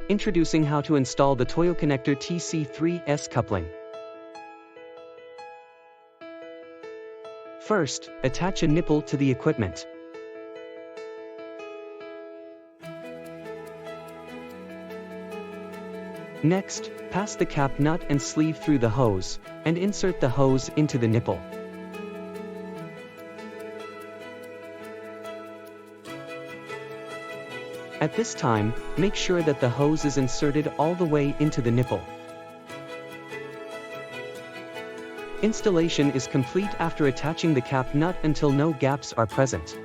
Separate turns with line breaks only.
Introducing how to install the TOYOCONNECTOR TC3-S coupling. First, attach a nipple to the equipment. Next, pass the cap nut and sleeve through the hose, and insert the hose into the nipple. At this time, make sure that the hose is inserted all the way into the nipple. Installation is complete after attaching the cap nut until no gaps are present.